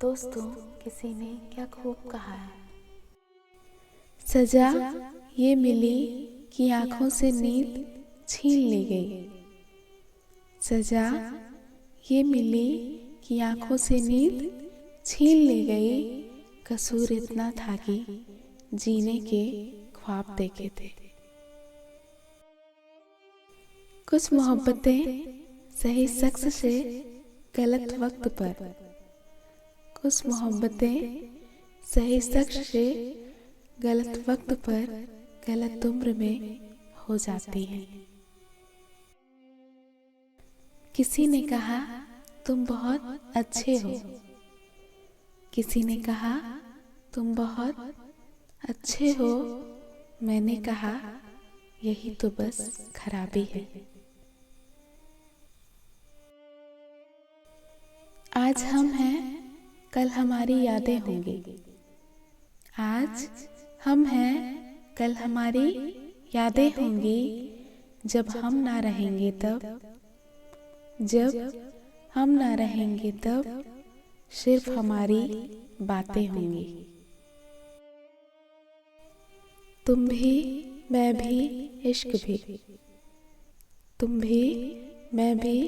दोस्तों, किसी ने क्या खूब कहा है, सजा ये मिली कि आंखों से नींद छीन ली गई। सजा ये मिली कि आंखों से नींद छीन ली गई। कसूर इतना था कि जीने के ख्वाब देखे थे। कुछ मोहब्बतें सही शख्स से गलत वक्त पर, कुछ मोहब्बतें सही शख्स से गलत वक्त पर गलत उम्र में हो जाती हैं। किसी ने कहा तुम बहुत अच्छे हो, किसी ने कहा तुम बहुत अच्छे हो। मैंने कहा यही तो बस खराबी है। आज हम हैं, कल हमारी यादें होंगी। आज हम हैं, कल हमारी यादें होंगी। जब हम ना रहेंगे तब, जब हम ना रहेंगे तब सिर्फ हमारी बातें होंगी। तुम भी मैं भी इश्क भी, तुम भी मैं भी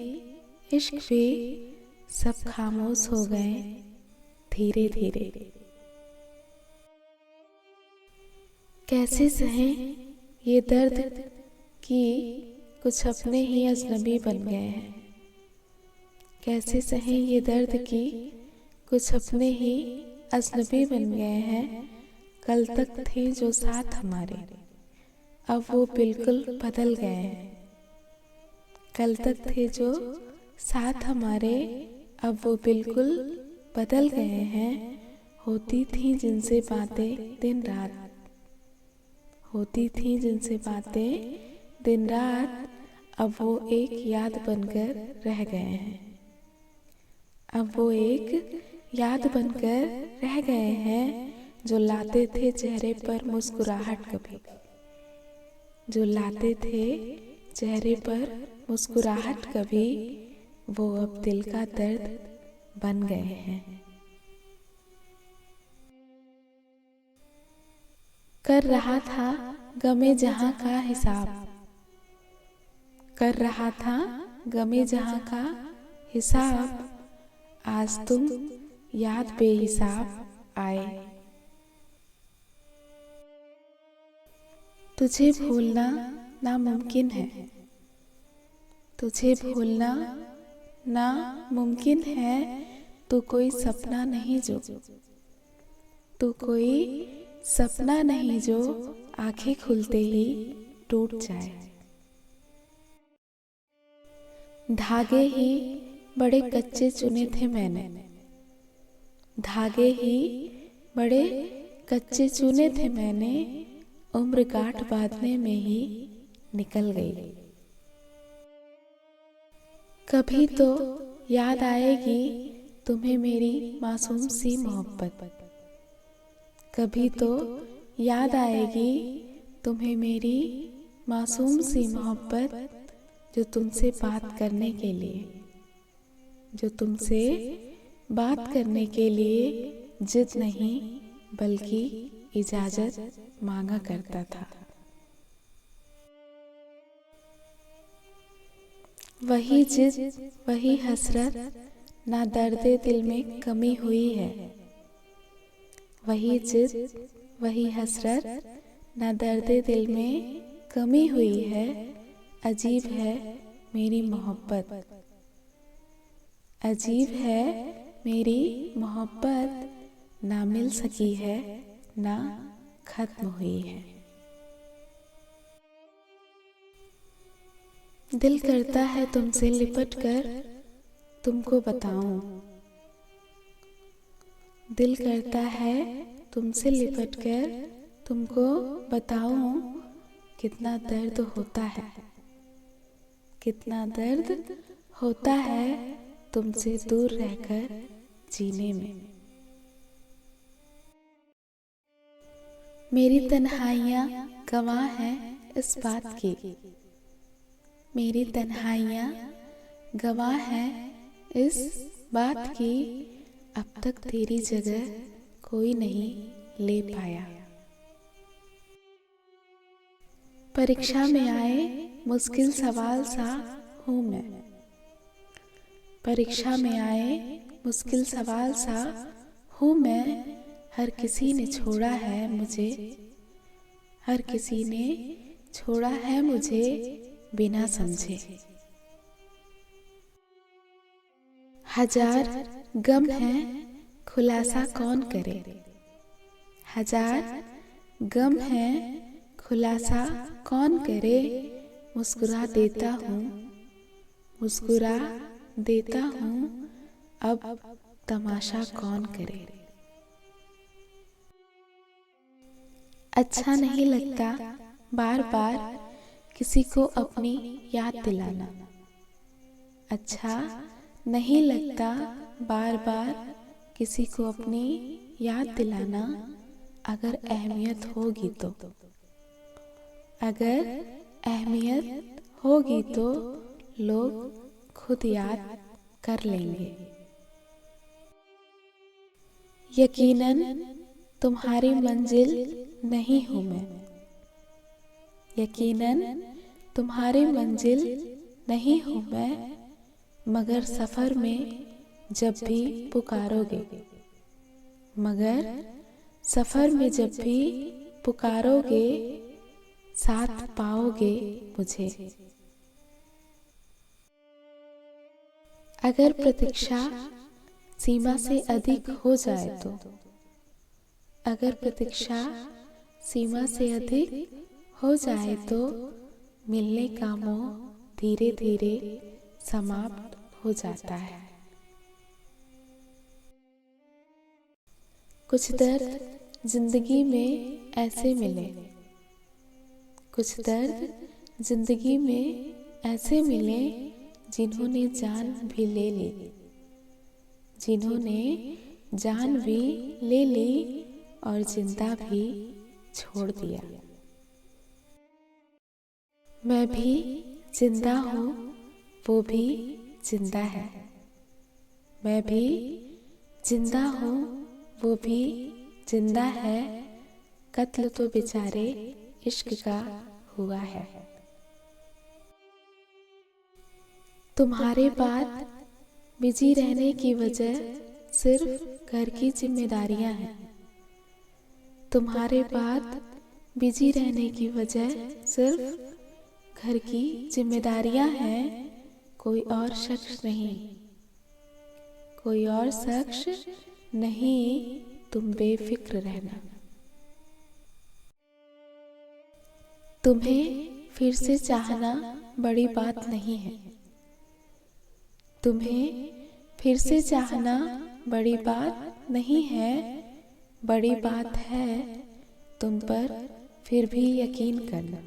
इश्क भी, सब खामोश हो गए धीरे धीरे। कैसे सहें ये दर्द कि कुछ अपने ही अजनबी बन गए हैं। कैसे सहें ये दर्द कि कुछ अपने ही अजनबी बन गए हैं। कल तक थे जो साथ हमारे, अब वो बिल्कुल बदल गए हैं। कल तक थे जो साथ हमारे, अब वो बिल्कुल बदल गए हैं। होती थी जिनसे बातें दिन रात, होती थी जिनसे बातें दिन रात, अब वो एक याद बनकर रह गए हैं। अब वो एक याद बनकर रह गए हैं। जो लाते थे चेहरे पर मुस्कुराहट कभी, जो लाते थे चेहरे पर मुस्कुराहट कभी, वो अब दिल का दर्द बन गए हैं। कर रहा था गमे जहां का हिसाब, कर रहा था गमे जहां का हिसाब। आज तुम याद बेहिसाब आए। तुझे भूलना नामुमकिन है, तुझे भूलना नामुमकिन है। तू कोई सपना नहीं जो, तू कोई सपना नहीं जो आंखें खुलते ही टूट जाए। धागे ही बड़े कच्चे चुने थे मैंने, धागे ही बड़े कच्चे चुने थे मैंने। उम्र गांठ बांधने में ही निकल गई। कभी तो याद आएगी तुम्हें मेरी मासूम सी मोहब्बत, कभी तो याद आएगी तुम्हें मेरी मासूम सी मोहब्बत। जो तुमसे बात करने के लिए, जो तुमसे बात करने के लिए जिद नहीं बल्कि इजाजत मांगा करता था। वही जिद वही हसरत, ना दर्दे दिल में कमी हुई है। वही जिद वही हसरत, ना दर्दे दिल में कमी हुई है। अजीब है मेरी मोहब्बत, अजीब है मेरी मोहब्बत, ना मिल सकी है ना खत्म हुई है। दिल करता है तुमसे लिपट कर तुमको बताऊं, दिल करता है तुमसे लिपट कर तुमको बताऊं। कितना दर्द होता है, कितना दर्द होता है तुमसे दूर रहकर जीने में। मेरी तन्हाइयाँ गवाह हैं इस बात की, मेरी तन्हाइयाँ गवाह हैं इस बात की। अब तक तेरी जगह कोई नहीं ले पाया। परीक्षा में आए मुश्किल सवाल सा हूँ मैं, परीक्षा में आए मुश्किल सवाल सा हूँ मैं। हर किसी ने छोड़ा है मुझे, हर किसी ने छोड़ा है मुझे बिना समझे। हजार गम है खुलासा कौन करे, हजार गम है खुलासा कौन करे। मुस्कुरा देता हूँ, मुस्कुरा देता हूँ, अब तमाशा कौन करे। अच्छा नहीं लगता बार बार किसी को अपनी याद दिलाना, अच्छा नहीं लगता बार बार किसी को अपनी याद दिलाना। अगर अहमियत होगी तो, अगर अहमियत होगी तो लोग खुद याद कर लेंगे। यकीनन तुम्हारी मंजिल नहीं हूँ मैं, यकीनन तुम्हारी मंजिल नहीं हूँ मैं। मगर सफर में जब भी पुकारोगे, मगर सफर में जब भी पुकारोगे, साथ पाओगे मुझे। अगर प्रतीक्षा सीमा से अधिक हो जाए तो, अगर प्रतीक्षा सीमा से अधिक हो जाए तो मिलने का मोह धीरे धीरे समाप्त हो जाता है। कुछ दर्द जिंदगी में ऐसे मिले, कुछ दर्द जिंदगी में ऐसे मिले जिन्होंने जान भी ले ली, जिन्होंने जान भी ले ली और जिंदा भी छोड़ दिया। मैं भी जिंदा हूँ, वो भी जिंदा है, मैं भी जिंदा हूँ, वो भी जिंदा है। कत्ल तो बेचारे इश्क का हुआ है। तुम्हारे बाद बिजी रहने की वजह सिर्फ घर की जिम्मेदारियां हैं, तुम्हारे बाद बिजी रहने की वजह सिर्फ घर की जिम्मेदारियां हैं। कोई और शख्स नहीं, कोई और शख्स नहीं, तुम बेफिक्र रहना। तुम्हें फिर से चाहना बड़ी बात नहीं है, तुम्हें फिर से चाहना बड़ी बात नहीं है। बड़ी बात है तुम पर फिर भी यकीन करना,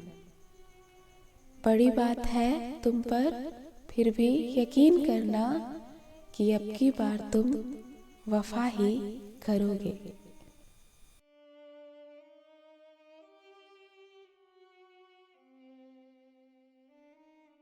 बड़ी बात है तुम पर फिर भी यकीन करना कि अब की बार तुम वफा ही करोगे।